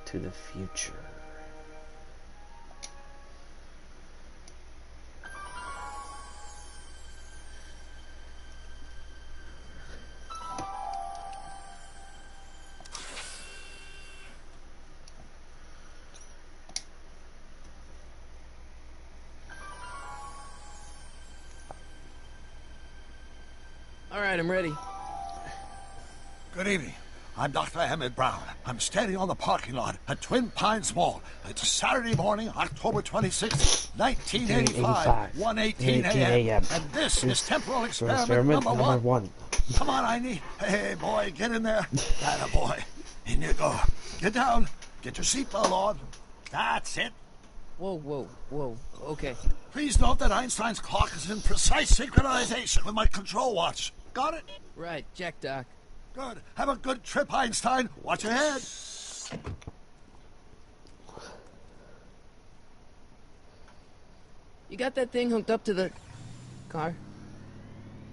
to the future. All right, I'm ready. Good evening. I'm Dr. Emmett Brown. I'm standing on the parking lot at Twin Pines Mall. It's Saturday morning, October 26th, 1985, 1:18 a.m. And this is temporal experiment number one. Come on, Einie. Hey, boy, get in there. Atta boy. In you go. Get down. Get your seatbelt on. That's it. Whoa. Okay. Please note that Einstein's clock is in precise synchronization with my control watch. Got it? Right, check, Doc. Good. Have a good trip, Einstein. Watch your head. You got that thing hooked up to the car?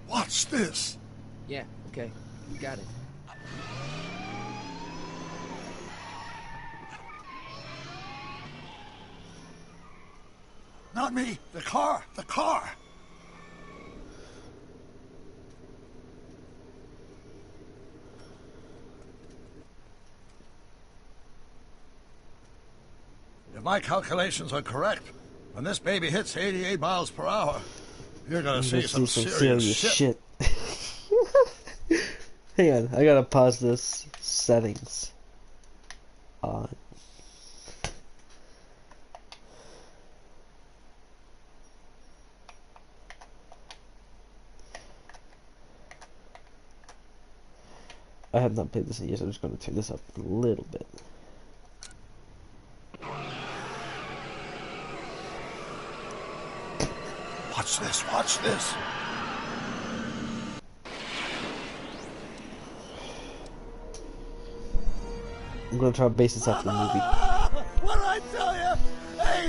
Watch this. Yeah, okay. Got it. Not me. The car. The car. If my calculations are correct, when this baby hits 88 miles per hour, you're gonna see some serious shit. Hang on, I gotta pause this. Settings on. I have not played this in years. I'm just going to turn this up a little bit. Watch this, watch this. I'm going to try to base this off the movie. What did I tell you?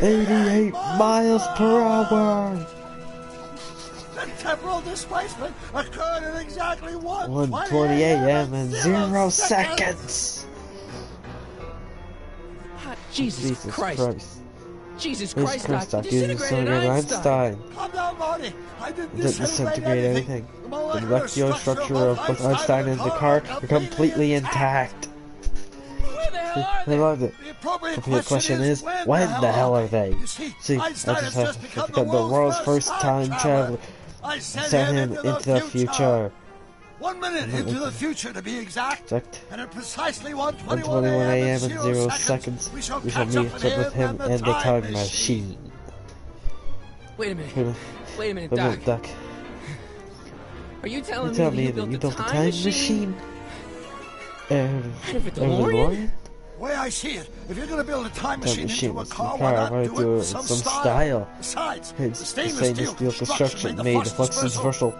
88 miles per hour! The temporal displacement occurred at exactly 1:20 a.m. and 0 seconds! Jesus Christ. Jesus Christ, Doc, you you disintegrated Einstein. Calm down, Marty. I didn't disintegrate anything. The molecular structure of both Einstein and the car are completely intact. Where the hell are I they? loved it. The appropriate question is, when the hell are they? See, I just have become the world's first time traveler. Send him into the future. 1 minute into the future, to be exact. And at precisely 1:21 a.m. and 0 seconds, we shall meet up with him and the time machine. Wait a minute, Doc. Are you telling me that you built the time machine? Out of a DeLorean? The way I see it, if you're going to build a time machine into a car, why I not do it with some some style? Besides, It's the stainless steel construction made the flux dispersal.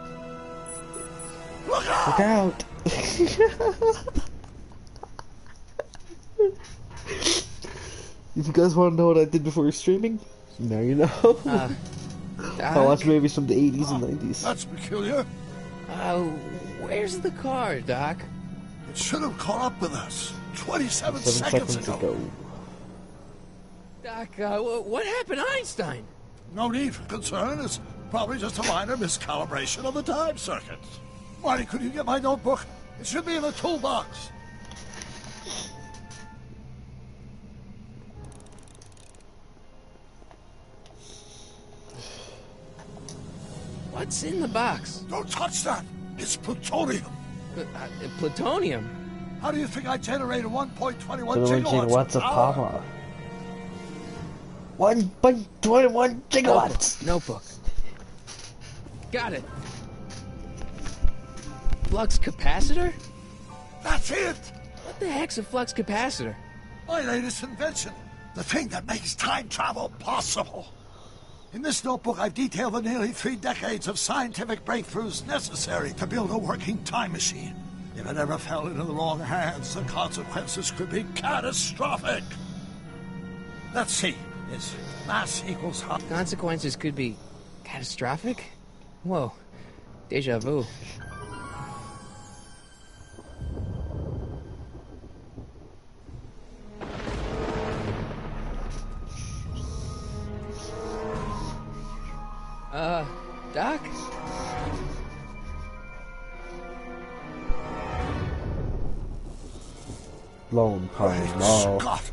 Look out! If you guys want to know what I did before streaming, now you know. I watched movies from the 80s and 90s. That's peculiar. Where's the car, Doc? It should have caught up with us 27 seconds ago. Doc, what happened to Einstein? No need for concern. It's probably just a minor miscalibration of the time circuit. Marty, could you get my notebook? It should be in the toolbox. What's in the box? Don't touch that. It's plutonium. Plutonium? How do you think I generated 1.21 gigawatts of power? 1.21 gigawatts! Notebook. Got it. Flux capacitor? That's it! What the heck's a flux capacitor? My latest invention. The thing that makes time travel possible. In this notebook, I've detailed the nearly 3 decades of scientific breakthroughs necessary to build a working time machine. If it ever fell into the wrong hands, the consequences could be catastrophic. Let's see. Is mass equals how... Consequences could be catastrophic? Whoa. Deja vu. Doc? Lone Pine Mall. Scott,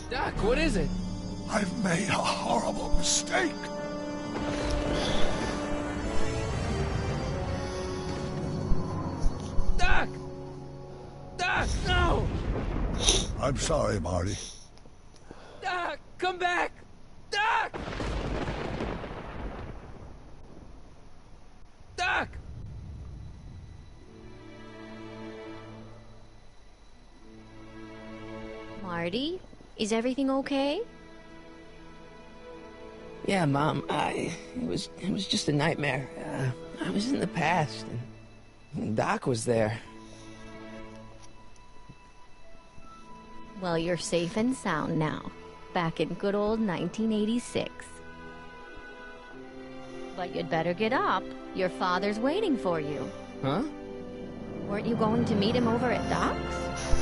Doc, what is it? I've made a horrible mistake. Doc! Doc, no! I'm sorry, Marty. Doc, come back! Doc! Doc! Marty, is everything okay? Yeah, Mom, it was just a nightmare. I was in the past, and Doc was there. Well, you're safe and sound now. Back in good old 1986. But you'd better get up. Your father's waiting for you. Huh? Weren't you going to meet him over at Doc's?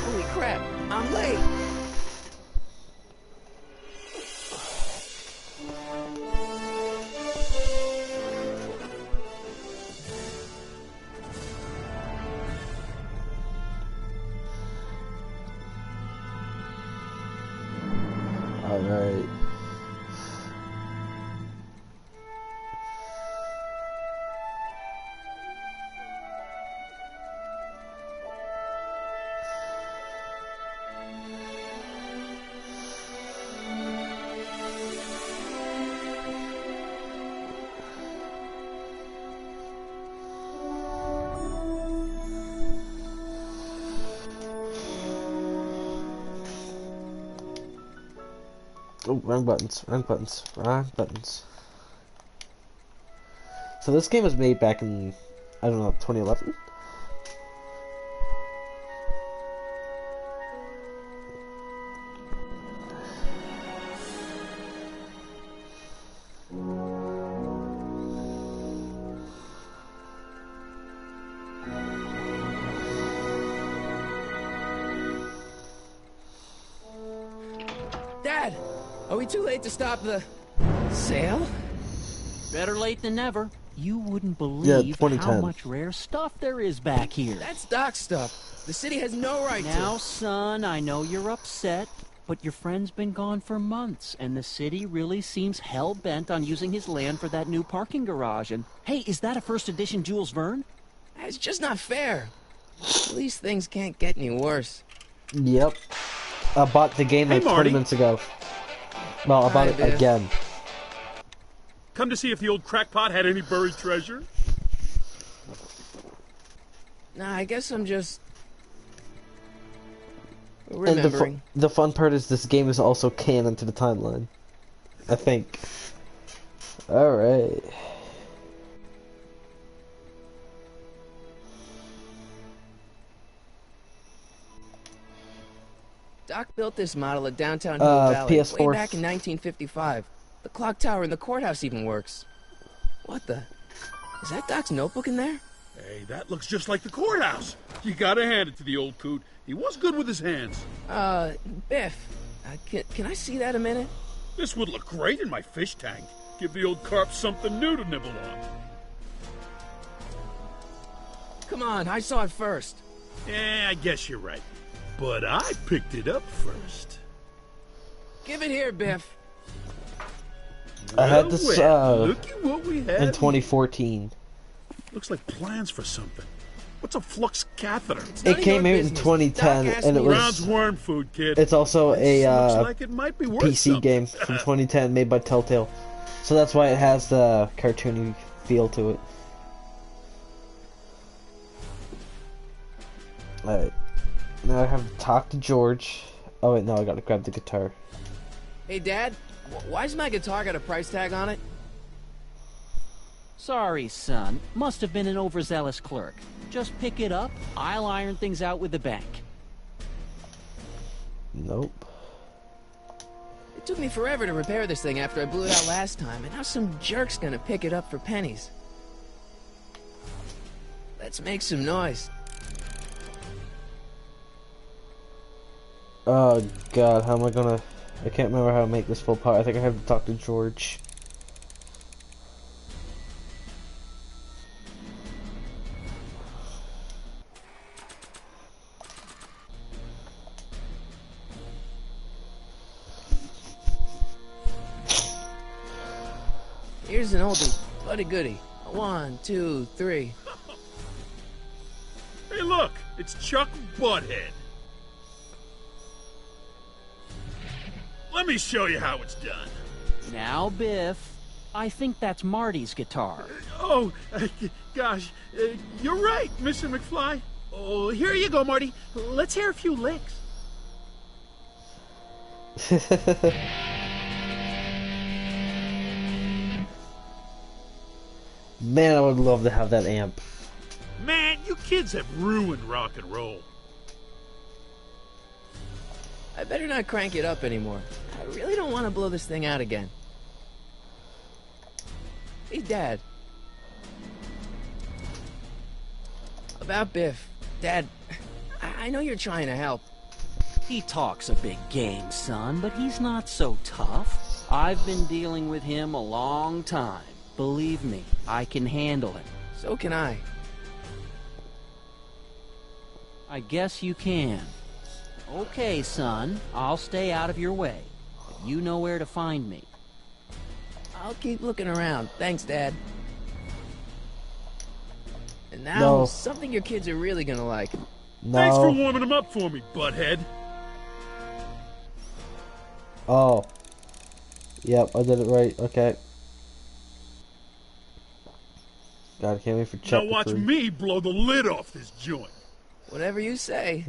Holy crap, I'm late! Alright. Oh, wrong buttons, wrong buttons, wrong buttons. So this game was made back in, I don't know, 2011? Dad! Are we too late to stop the sale? Better late than never. You wouldn't believe Yeah, how 2010. much rare stuff there is back here. That's Doc's stuff. The city has no right Now, to. son, I know you're upset, but your friend's been gone for months, and the city really seems hell-bent on using his land for that new parking garage. And, hey, is that a first edition Jules Verne? It's just not fair. At least things can't get any worse. Yep. I bought the game like 20 minutes ago. Well, I bought it Biff. again. Come to see if the old crackpot had any buried treasure? Nah, I guess I'm just And remembering. the fun part is this game is also canon to the timeline. I think. Alright. Doc built this model of downtown Hill Valley PS4. way back in 1955. The clock tower in the courthouse even works. What the? Is that Doc's notebook in there? Hey, that looks just like the courthouse. You gotta hand it to the old coot. He was good with his hands. Biff, can I see that a minute? This would look great in my fish tank. Give the old carp something new to nibble on. Come on, I saw it first. Yeah, I guess you're right. But I picked it up first. Give it here, Biff. I had this look at what we have in 2014. Looks like plans for something. What's a flux catheter? It came out in 2010, and it Brown's was. worm food, kid. It's also a Looks like it might be worth PC something. game from 2010 made by Telltale. So that's why it has the cartoony feel to it. Alright. Now I have to talk to George. Oh wait, no, I gotta grab the guitar. Hey, Dad, why's my guitar got a price tag on it? Sorry, son. Must have been an overzealous clerk. Just pick it up. I'll iron things out with the bank. Nope. It took me forever to repair this thing after I blew it out last time, and now some jerk's gonna pick it up for pennies. Let's make some noise. Oh god, how am I gonna... I can't remember how to make this full part. I think I have to talk to George. Here's an oldie, but a goodie. 1, 2, 3. Hey, look, it's Chuck Butthead. Let me show you how it's done. Now, Biff, I think that's Marty's guitar. Oh, gosh, you're right, Mr. McFly. Oh, here you go, Marty. Let's hear a few licks. Man, I would love to have that amp. Man, you kids have ruined rock and roll. I better not crank it up anymore. I really don't want to blow this thing out again. Hey, Dad. About Biff. Dad, I know you're trying to help. He talks a big game, son, but he's not so tough. I've been dealing with him a long time. Believe me, I can handle it. So can I. I guess you can. Okay, son, I'll stay out of your way. But you know where to find me. I'll keep looking around. Thanks, Dad. And now, No. something your kids are really gonna like. No. Thanks for warming them up for me, butthead. Oh. Yep, I did it right. Okay. God, I can't wait for Now chapter watch 3. me blow the lid off this joint. Whatever you say.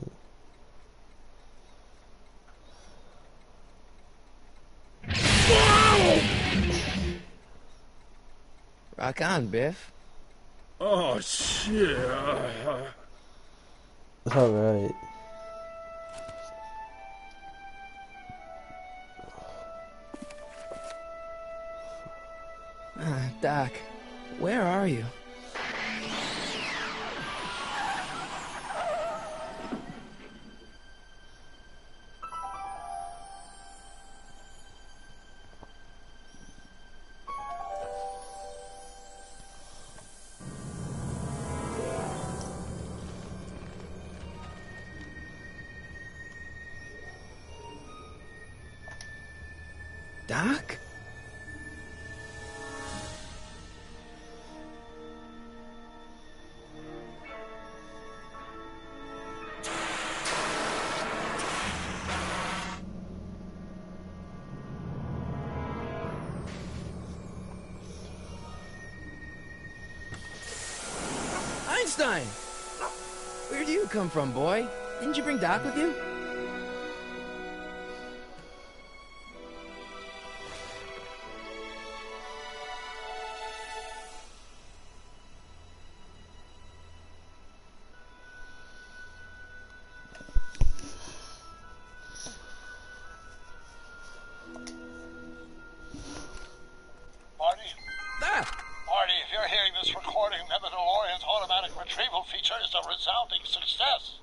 Rock on, Biff. Oh, shit. Alright. Doc, where are you? Doc? Einstein! Where do you come from, boy? Didn't you bring Doc with you? Marty? Ah! Marty, if you're hearing this recording, then the DeLorean's automatic retrieval feature is a resounding success.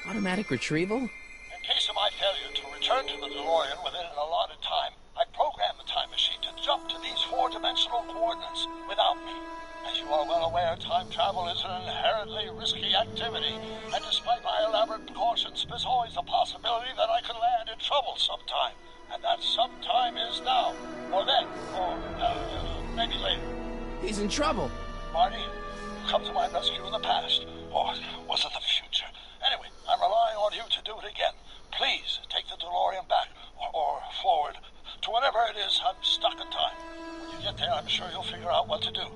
Automatic retrieval? In case of my failure to return to the DeLorean within an allotted time, I programmed the time machine to jump to these four-dimensional coordinates without me. As you are well aware, time travel is an inherently risky activity, and despite my elaborate precautions, there's always a possibility that I could land in trouble sometime. And that sometime is now, or then, or maybe later. He's in trouble. Marty, you come to my rescue in the past, or was it the future? Anyway, I'm relying on you to do it again. Please take the DeLorean back, or forward, to whatever it is I'm stuck in time. When you get there, I'm sure you'll figure out what to do.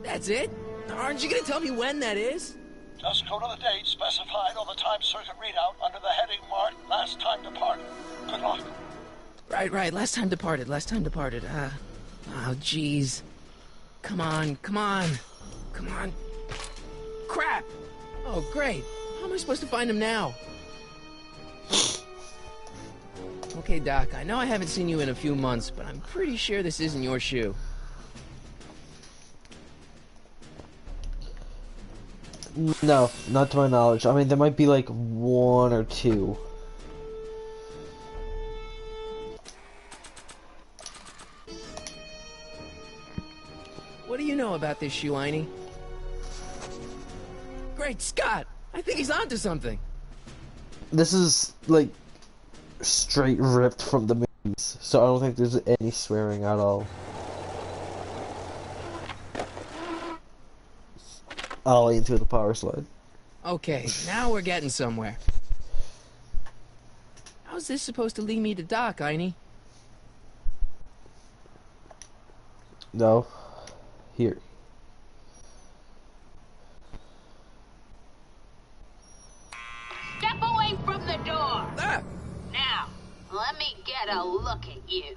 That's it? Aren't you gonna tell me when that is? Just go to the date specified on the time circuit readout under the heading marked Last Time Departed. Good luck. Right. Last time departed. Oh, jeez. Come on. Crap! Oh, great. How am I supposed to find him now? Okay, Doc, I know I haven't seen you in a few months, but I'm pretty sure this isn't your shoe. No, not to my knowledge. I mean, there might be like one or two. What do you know about this shoe, Einie? Great Scott! I think he's onto something. This is like straight ripped from the movies, so I don't think there's any swearing at all. ollie into the power slide. Okay, now we're getting somewhere. How's this supposed to lead me to Doc, Einie? No. Here. Step away from the door. Ah! Now, let me get a look at you.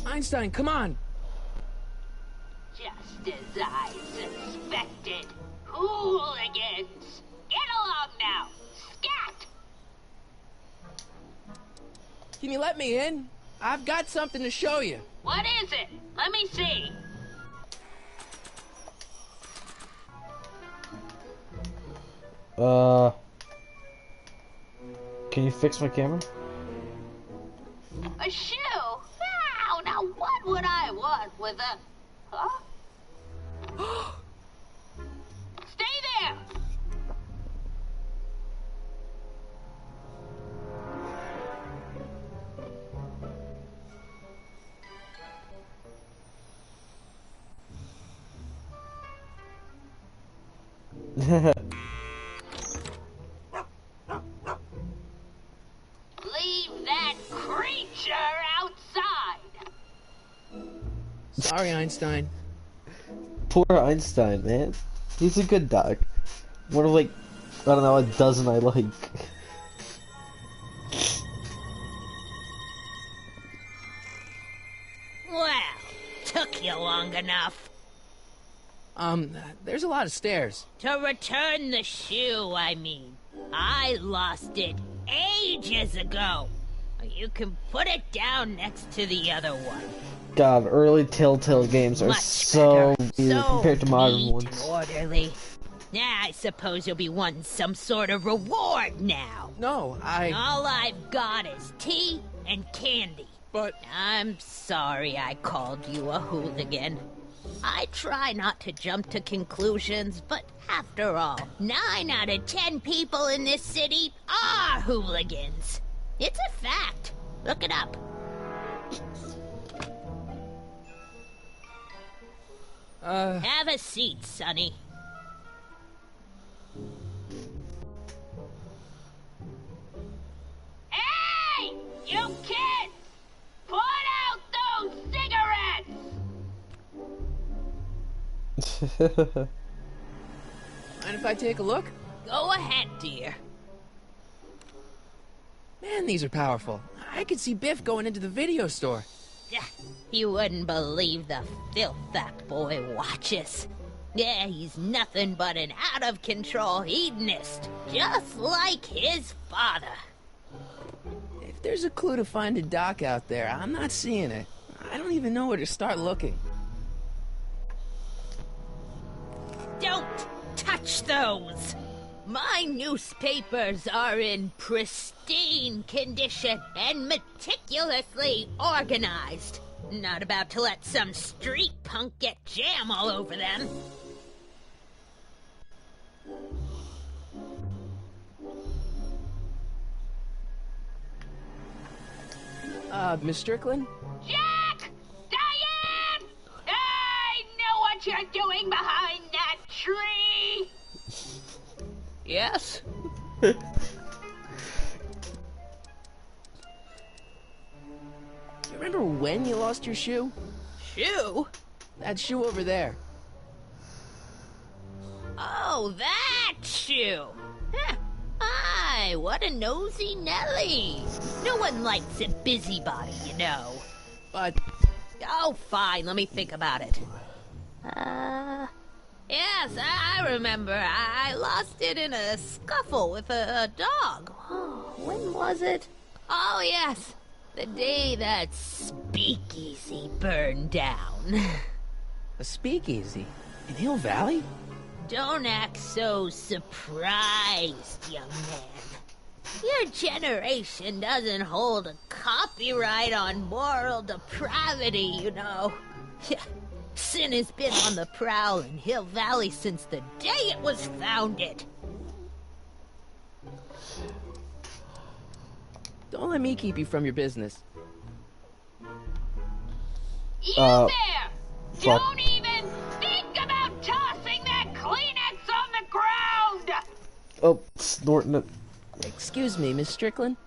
Einstein, come on! Just as I suspected. Hooligans! Get along now! Scat! Can you let me in? I've got something to show you. What is it? Let me see. Can you fix my camera? A shoe? Wow, now what would I want with a... Huh? Stay there! Leave that creature outside! Sorry, Einstein. Poor Einstein, man. He's a good dog. One of like, I don't know, a dozen I like. Well, took you long enough. There's a lot of stairs. To return the shoe, I mean. I lost it ages ago. You can put it down next to the other one. God, early Telltale games are Much so better. weird So compared to modern neat ones. and orderly. I suppose you'll be wanting some sort of reward now. No, All I've got is tea and candy. But... I'm sorry I called you a hooligan. I try not to jump to conclusions, but after all, 9 out of 10 people in this city are hooligans. It's a fact. Look it up. Have a seat, Sonny. Hey! You kids! Put out those cigarettes! Mind if I take a look? Go ahead, dear. Man, these are powerful. I could see Biff going into the video store. You wouldn't believe the filth that boy watches. Yeah, he's nothing but an out-of-control hedonist, just like his father. If there's a clue to find a Doc out there, I'm not seeing it. I don't even know where to start looking. Don't touch those! My newspapers are in pristine condition and meticulously organized. Not about to let some street punk get jam all over them. Miss Strickland? Jack! Diane! I know what you're doing behind that tree! Yes? You remember when you lost your shoe? Shoe? That shoe over there. Oh, that shoe! Huh. Aye, what a nosy Nelly! No one likes a busybody, you know. But... Oh, fine, let me think about it. Yes, I remember. I lost it in a scuffle with a dog. Oh, when was it? Oh, yes. The day that speakeasy burned down. A speakeasy? In Hill Valley? Don't act so surprised, young man. Your generation doesn't hold a copyright on moral depravity, you know. Sin has been on the prowl in Hill Valley since the day it was founded. Don't let me keep you from your business. You there! Fuck. Don't even think about tossing Oh, snorting it. Excuse me, Miss Strickland?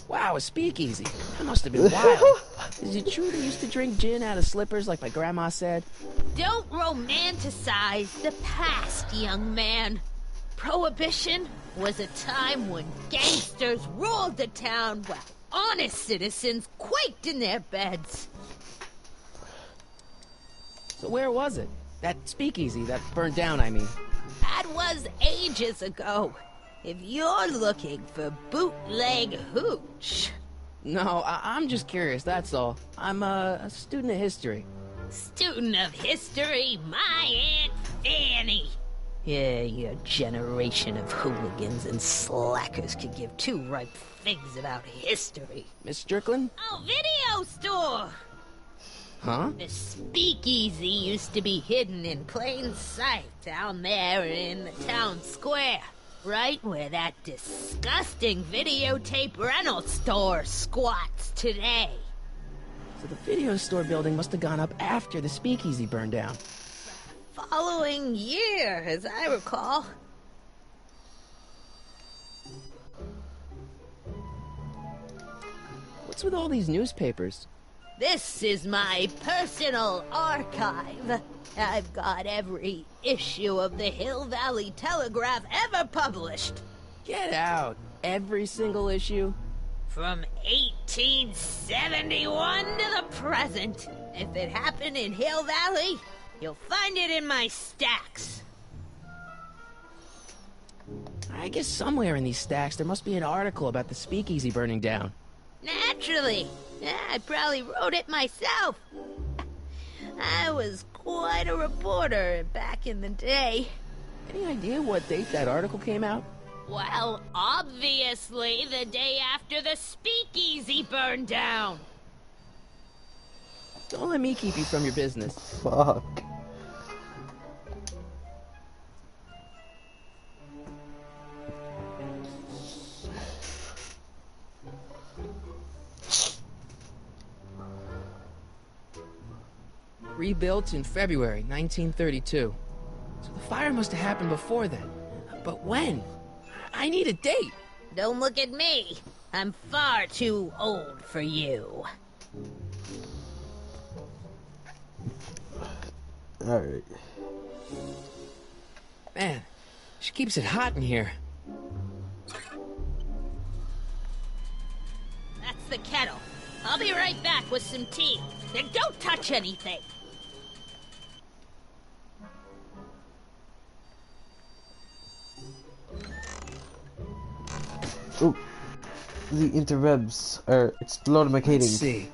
Wow, a speakeasy. That must have been wild. Is it true they used to drink gin out of slippers like my grandma said? Don't romanticize the past, young man. Prohibition was a time when gangsters ruled the town while honest citizens quaked in their beds. So where was it? That speakeasy that burned down, I mean. That was ages ago. If you're looking for bootleg hooch. No, I'm just curious, that's all. I'm a student of history. Student of history, my Aunt Fanny. Yeah, your generation of hooligans and slackers could give two ripe figs about history. Miss Strickland? Oh, video store! Huh? The speakeasy used to be hidden in plain sight down there in the town square. Right where that disgusting videotape rental store squats today. So the video store building must have gone up after the speakeasy burned down. Following year, as I recall. What's with all these newspapers? This is my personal archive. I've got every issue of the Hill Valley Telegraph ever published. Get out. Every single issue? From 1871 to the present. If it happened in Hill Valley, you'll find it in my stacks. I guess somewhere in these stacks there must be an article about the speakeasy burning down. Naturally. Yeah, I probably wrote it myself. I was quite a reporter back in the day. Any idea what date that article came out? Well, obviously the day after the speakeasy burned down. Don't let me keep you from your business. Fuck. Rebuilt in February 1932. So the fire must have happened before then. But when? I need a date. Don't look at me. I'm far too old for you. Alright. Man, she keeps it hot in here. That's the kettle. I'll be right back with some tea. And don't touch anything. Ooh. The interwebs are explodicating. Let's see.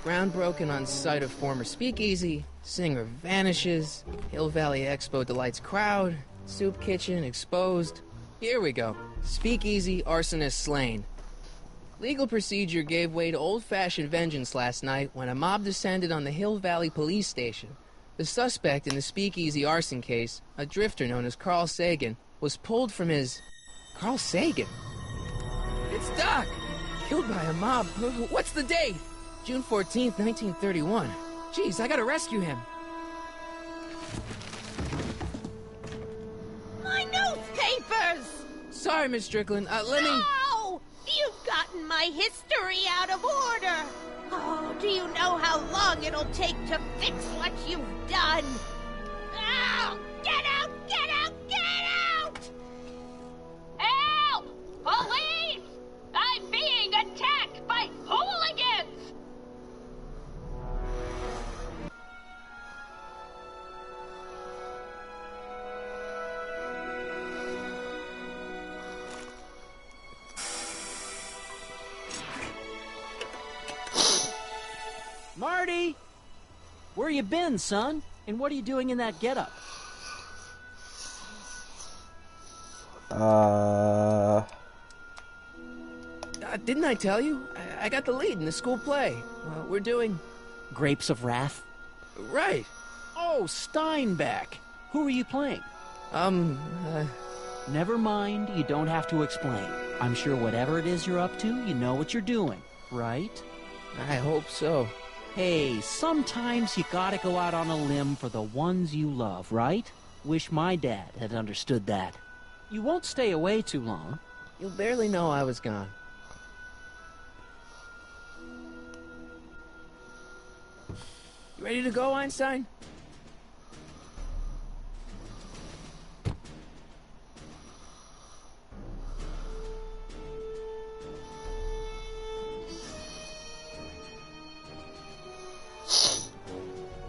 Ground broken on site of former speakeasy. Singer vanishes. Hill Valley Expo delights crowd. Soup kitchen exposed. Here we go. Speakeasy arsonist slain. Legal procedure gave way to old-fashioned vengeance last night when a mob descended on the Hill Valley police station. The suspect in the speakeasy arson case, a drifter known as Carl Sagan, was pulled from his... Carl Sagan? It's Doc! Killed by a mob. What's the date? June 14th, 1931. Jeez, I gotta rescue him. My newspapers! Sorry, Miss Strickland. Let me... No! You've gotten my history out of order! Oh, do you know how long it'll take to fix what you've done? Ow! Get out! Get out! Get out! Help! Police! I'm being attacked by hooligans! Marty! Where you been, son? And what are you doing in that getup? Didn't I tell you? I got the lead in the school play. We're doing... Grapes of Wrath? Right. Oh, Steinbeck. Who are you playing? Never mind, you don't have to explain. I'm sure whatever it is you're up to, you know what you're doing, right? I hope so. Hey, sometimes you gotta go out on a limb for the ones you love, right? Wish my dad had understood that. You won't stay away too long. You'll barely know I was gone. You ready to go, Einstein?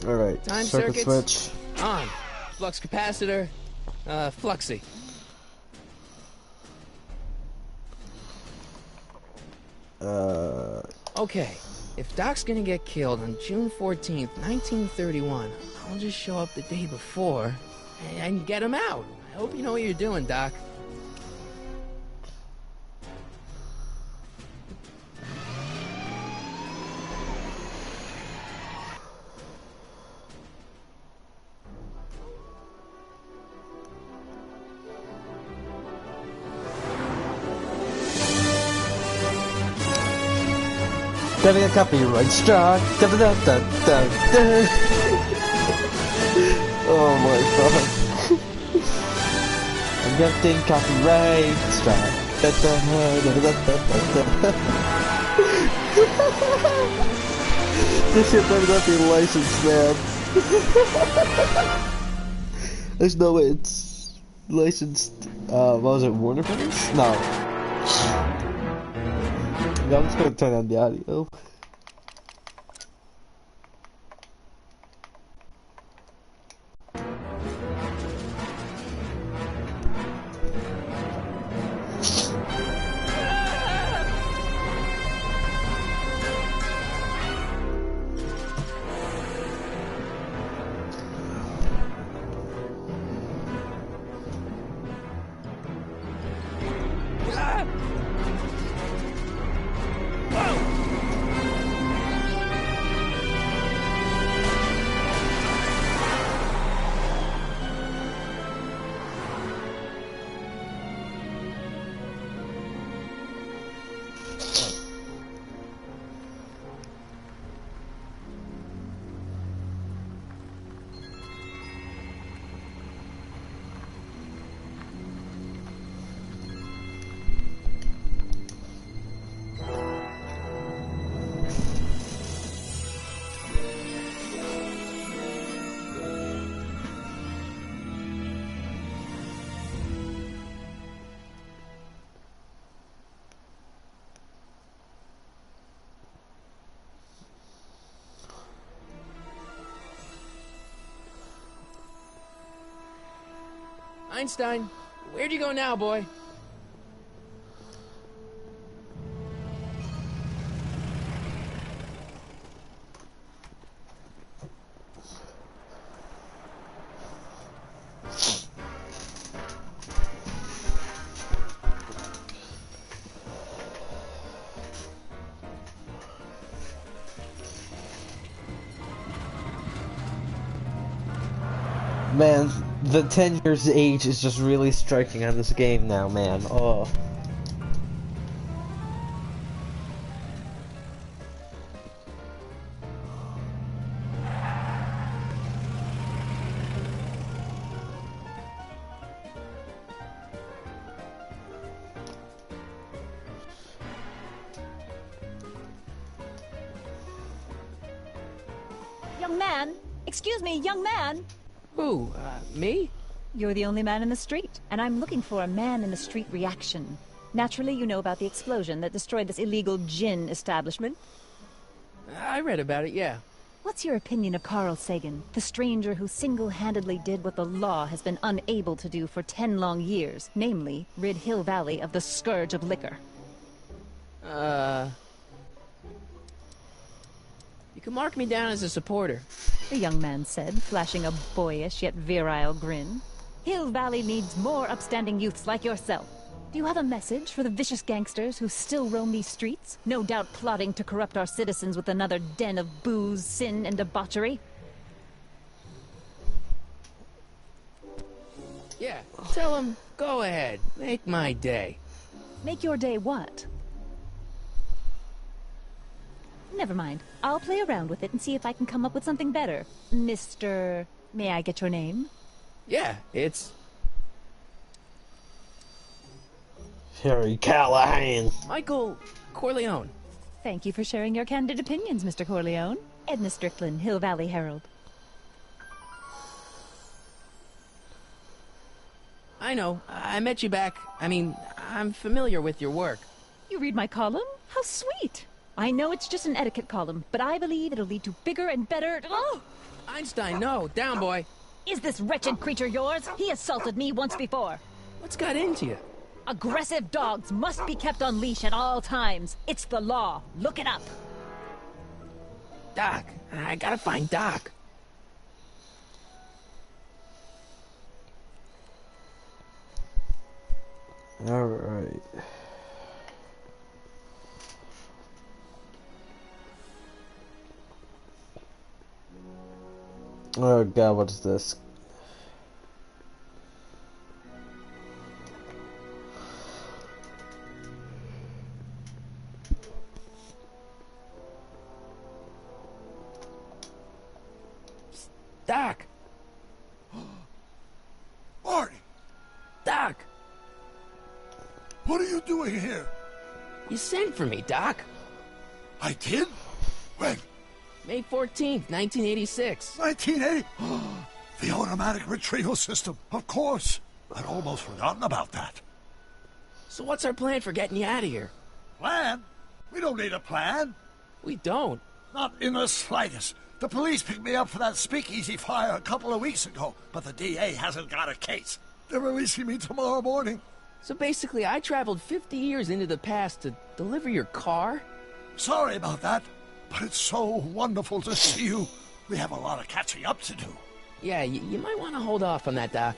Alright, Time circuit circuits switch. on. Flux capacitor, fluxy. Okay, if Doc's gonna get killed on June 14th, 1931, I'll just show up the day before and get him out. I hope you know what you're doing, Doc. Getting a copyright strike. Dun, dun, dun, dun, dun. Oh my god. I'm getting copyright strike. Dun, dun, dun, dun, dun, dun, dun. This shit better not be licensed, man. There's no way it's licensed. What was it, Warner Brothers? No. I'm just gonna turn on the audio. Einstein, where'd you go now, boy? Man, the 10 years age is just really striking on this game now, man. Oh. Young man! Excuse me, young man! Who, me? You're the only man in the street, and I'm looking for a man-in-the-street reaction. Naturally, you know about the explosion that destroyed this illegal gin establishment. I read about it, yeah. What's your opinion of Carl Sagan, the stranger who single-handedly did what the law has been unable to do for 10 long years, namely, rid Hill Valley of the scourge of liquor? You can mark me down as a supporter. The young man said, flashing a boyish yet virile grin. Hill Valley needs more upstanding youths like yourself. Do you have a message for the vicious gangsters who still roam these streets, no doubt plotting to corrupt our citizens with another den of booze, sin, and debauchery? Yeah, tell them, go ahead, make my day. Make your day what? Never mind. I'll play around with it and see if I can come up with something better. Mr. May I get your name? Yeah, it's Harry Callahan. Michael Corleone. Thank you for sharing your candid opinions, Mr. Corleone. Edna Strickland, Hill Valley Herald. I know. I met you back. I mean, I'm familiar with your work. You read my column? How sweet. I know it's just an etiquette column, but I believe it'll lead to bigger and better... Oh! Einstein, no. Down, boy. Is this wretched creature yours? He assaulted me once before. What's got into you? Aggressive dogs must be kept on leash at all times. It's the law. Look it up. Doc. I gotta find Doc. Alright. Oh god, what is this? Doc. Marty, Doc. what are you doing here? You sent for me, Doc. I did? When? May 14th, 1986. 1980? The automatic retrieval system, of course. I'd almost forgotten about that. So what's our plan for getting you out of here? Plan? We don't need a plan. We don't. Not in the slightest. The police picked me up for that speakeasy fire a couple of weeks ago, but the DA hasn't got a case. They're releasing me tomorrow morning. So basically, I traveled 50 years into the past to deliver your car? Sorry about that, but it's so wonderful to see you. We have a lot of catching up to do. Yeah, you might want to hold off on that, Doc.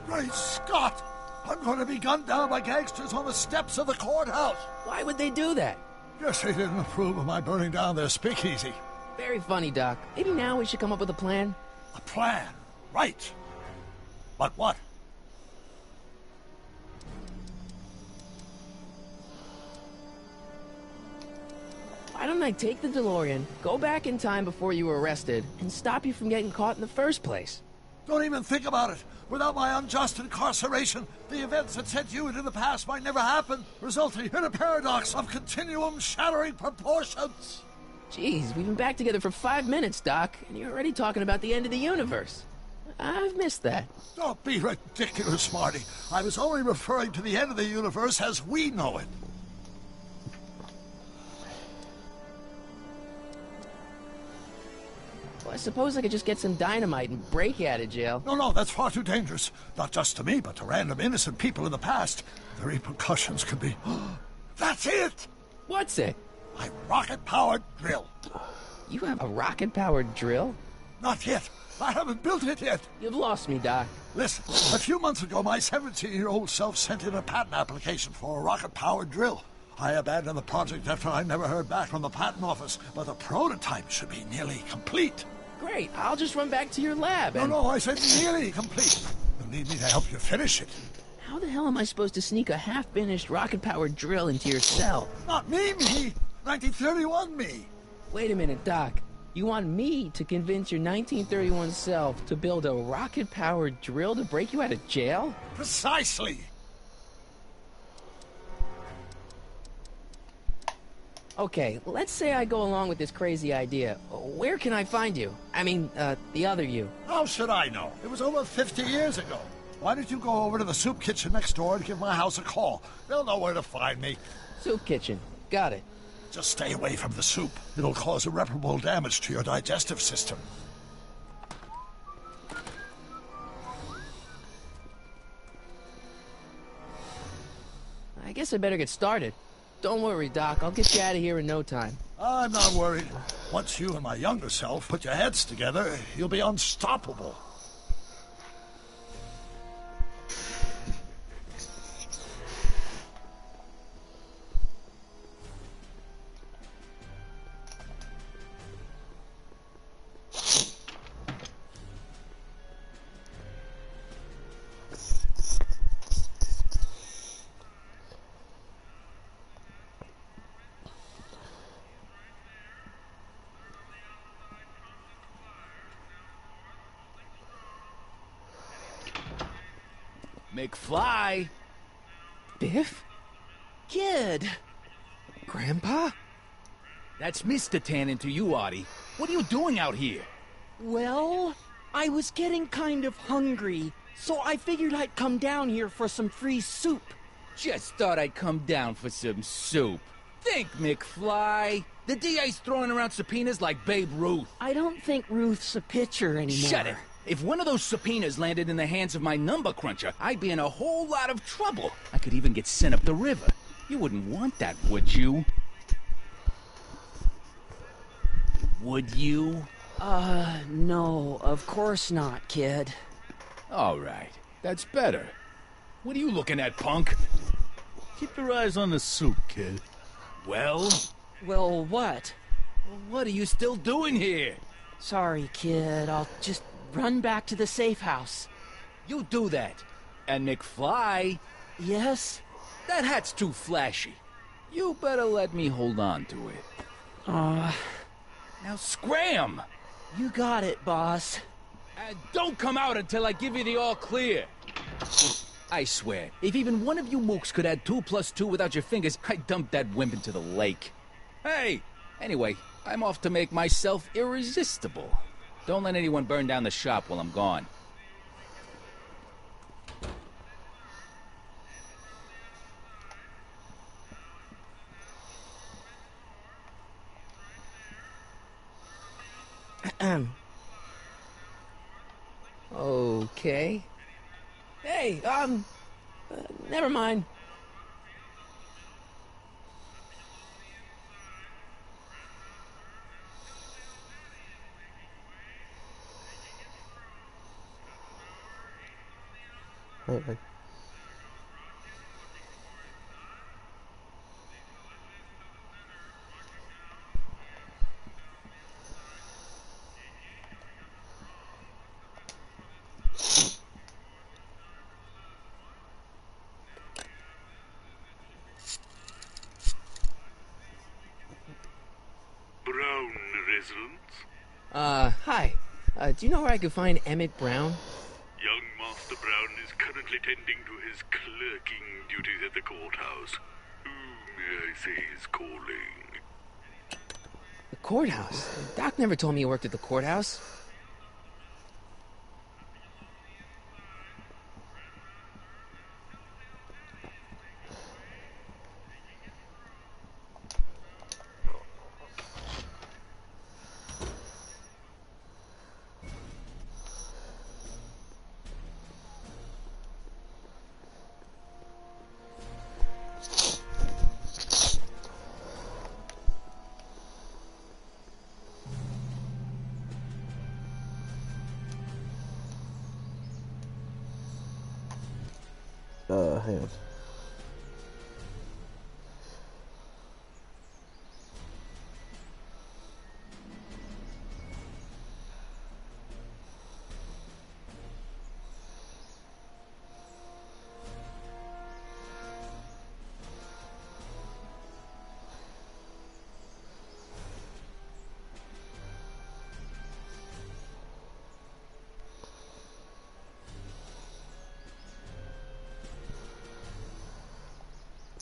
Great Scott! I'm going to be gunned down by gangsters on the steps of the courthouse. Why would they do that? Guess they didn't approve of my burning down their speakeasy. Very funny, Doc. Maybe now we should come up with a plan. A plan? Right. But what? Why don't I take the DeLorean, go back in time before you were arrested, and stop you from getting caught in the first place? Don't even think about it. Without my unjust incarceration, the events that sent you into the past might never happen, resulting in a paradox of continuum-shattering proportions. Jeez, we've been back together for 5 minutes, Doc, and you're already talking about the end of the universe. I've missed that. Don't be ridiculous, Marty. I was only referring to the end of the universe as we know it. Well, I suppose I could just get some dynamite and break you out of jail. No, that's far too dangerous. Not just to me, but to random innocent people in the past. The repercussions could be... That's it! What's it? My rocket-powered drill. You have a rocket-powered drill? Not yet. I haven't built it yet. You've lost me, Doc. Listen, a few months ago, my 17-year-old self sent in a patent application for a rocket-powered drill. I abandoned the project after I never heard back from the patent office, but the prototype should be nearly complete. Great, I'll just run back to your lab and... No, I said nearly complete. You'll need me to help you finish it. How the hell am I supposed to sneak a half-finished rocket-powered drill into your cell? Not me! 1931 me! Wait a minute, Doc. You want me to convince your 1931 self to build a rocket-powered drill to break you out of jail? Precisely! Okay, let's say I go along with this crazy idea. Where can I find you? I mean, the other you. How should I know? It was over 50 years ago. Why don't you go over to the soup kitchen next door and give my house a call? They'll know where to find me. Soup kitchen. Got it. Just stay away from the soup. It'll cause irreparable damage to your digestive system. I guess I better get started. Don't worry, Doc. I'll get you out of here in no time. I'm not worried. Once you and my younger self put your heads together, you'll be unstoppable. McFly! Biff? Kid! Grandpa? That's Mr. Tannen to you, Artie. What are you doing out here? Well, I was getting kind of hungry, so I figured I'd come down here for some free soup. Just thought I'd come down for some soup. Think, McFly. The DA's throwing around subpoenas like Babe Ruth. I don't think Ruth's a pitcher anymore. Shut it. If one of those subpoenas landed in the hands of my number cruncher, I'd be in a whole lot of trouble. I could even get sent up the river. You wouldn't want that, would you? Would you? No, of course not, kid. All right. That's better. What are you looking at, punk? Keep your eyes on the soup, kid. Well? Well, what? What are you still doing here? Sorry, kid. I'll just run back to the safe house. You do that. And McFly? Yes? That hat's too flashy. You better let me hold on to it. Now scram! You got it, boss. And don't come out until I give you the all clear. I swear, if even one of you mooks could add 2 + 2 without your fingers, I'd dump that wimp into the lake. Hey! Anyway, I'm off to make myself irresistible. Don't let anyone burn down the shop while I'm gone. Okay. Hey, never mind. Wait. Brown residence? Hi. Do you know where I could find Emmett Brown? Young Master Brown is currently tending to his clerking duties at the courthouse. Who, may I say, is calling? The courthouse? Doc never told me you worked at the courthouse. Hang on.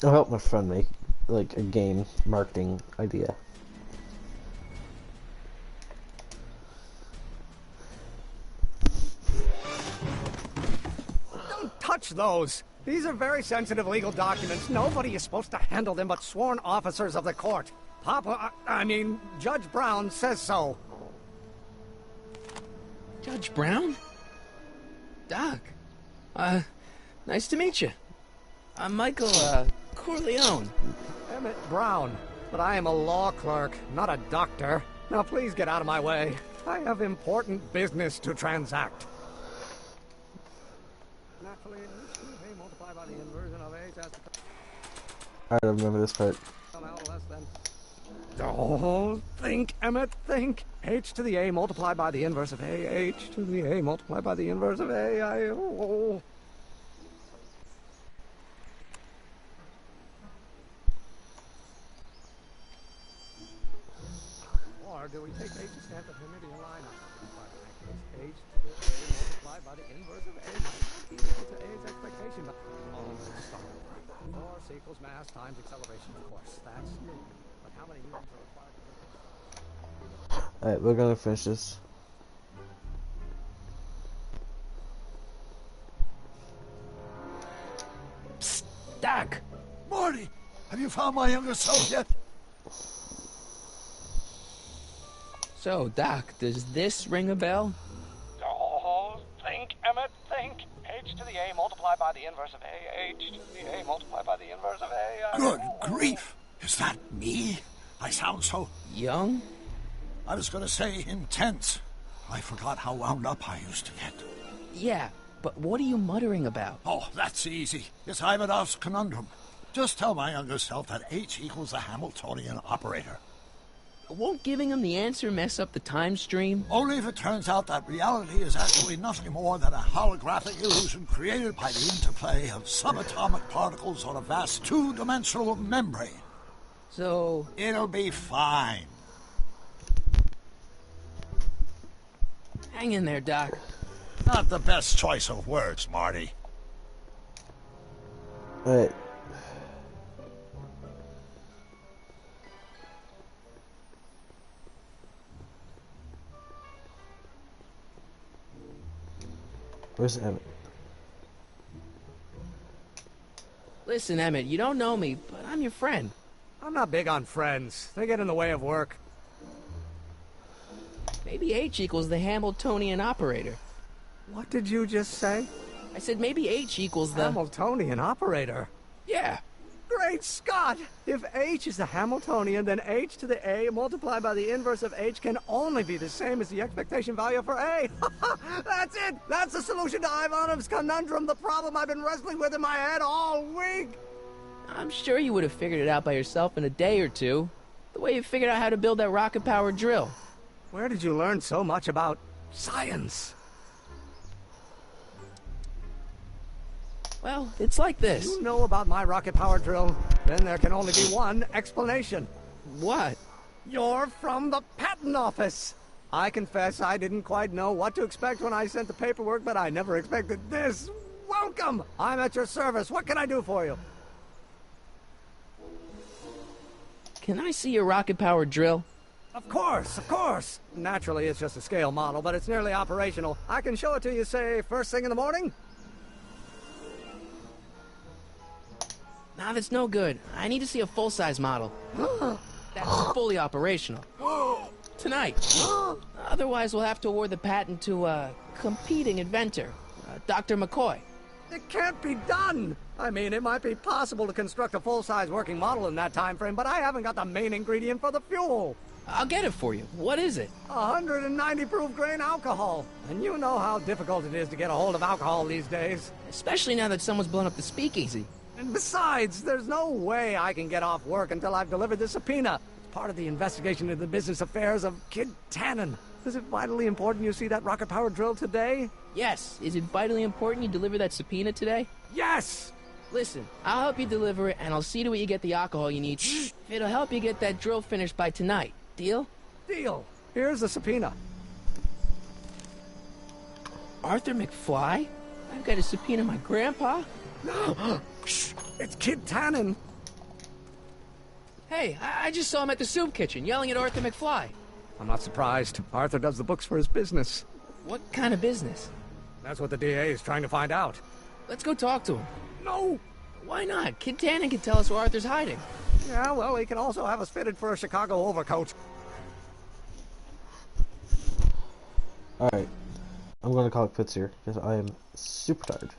I'll help my friend make, like, a game marketing idea. Don't touch those! These are very sensitive legal documents. Nobody is supposed to handle them but sworn officers of the court. Judge Brown says so. Judge Brown? Doc. Nice to meet you. I'm Michael, Corleone. Emmett Brown. But I am a law clerk, not a doctor. Now please get out of my way. I have important business to transact. Naturally, A multiplied by the inversion of H has to... I don't remember this part. Less than... Oh, think, Emmett, think. H to the A multiplied by the inverse of A. H to the A multiplied by the inverse of A. Or do we take H's standard Hamidian line? H to the A multiplied multiplied by the inverse of A minus equal to A's expectation. Oh, start over. Force equals mass times acceleration, of course. That's new. But how many newtons are required? Alright, we're gonna finish this. Psst, Doc! Marty! Have you found my younger self yet? So, Doc, does this ring a bell? Oh, think, Emmett, think. H to the A multiplied by the inverse of A. H to the A multiplied by the inverse of A. Good grief! Is that me? I sound so... young? I was gonna say intense. I forgot how wound up I used to get. Yeah, but what are you muttering about? Oh, that's easy. It's Ivanov's conundrum. Just tell my younger self that H equals the Hamiltonian operator. Won't giving him the answer mess up the time stream? Only if it turns out that reality is actually nothing more than a holographic illusion created by the interplay of subatomic particles on a vast two-dimensional membrane. So... it'll be fine. hang in there, Doc. Not the best choice of words, Marty. Alright. Where's Emmett? Listen, Emmett, you don't know me, but I'm your friend. I'm not big on friends. They get in the way of work. Maybe H equals the Hamiltonian operator. What did you just say? I said maybe H equals the... Hamiltonian operator? Yeah. Great Scott! If H is the Hamiltonian, then H to the A multiplied by the inverse of H can only be the same as the expectation value for A. That's it! That's the solution to Ivanov's conundrum, the problem I've been wrestling with in my head all week! I'm sure you would have figured it out by yourself in a day or two. The way you figured out how to build that rocket-powered drill. Where did you learn so much about science? Well, it's like this. You know about my rocket-powered drill? Then there can only be one explanation. What? You're from the patent office. I confess I didn't quite know what to expect when I sent the paperwork, but I never expected this. Welcome! I'm at your service. What can I do for you? Can I see your rocket-powered drill? Of course, of course. Naturally, it's just a scale model, but it's nearly operational. I can show it to you, say, first thing in the morning? Nah, that's no good. I need to see a full-size model. That's fully operational. Tonight. Otherwise, we'll have to award the patent to a competing inventor, Dr. McCoy. It can't be done! I mean, it might be possible to construct a full-size working model in that time frame, but I haven't got the main ingredient for the fuel. I'll get it for you. What is it? 190 proof grain alcohol. And you know how difficult it is to get a hold of alcohol these days. Especially now that someone's blown up the speakeasy. And besides, there's no way I can get off work until I've delivered the subpoena. It's part of the investigation into the business affairs of Kid Tannen. Is it vitally important you see that rocket-powered drill today? Yes. Is it vitally important you deliver that subpoena today? Yes! Listen, I'll help you deliver it, and I'll see to it you get the alcohol you need. It'll help you get that drill finished by tonight. Deal? Deal. Here's the subpoena. Arthur McFly? I've got to subpoena my grandpa? It's Kid Tannen. Hey, I just saw him at the soup kitchen, yelling at Arthur McFly. I'm not surprised. Arthur does the books for his business. What kind of business? That's what the DA is trying to find out. Let's go talk to him. No! Why not? Kid Tannen can tell us where Arthur's hiding. Yeah, well, he can also have us fitted for a Chicago overcoat. Alright. I'm gonna call it quits here, because I am super tired.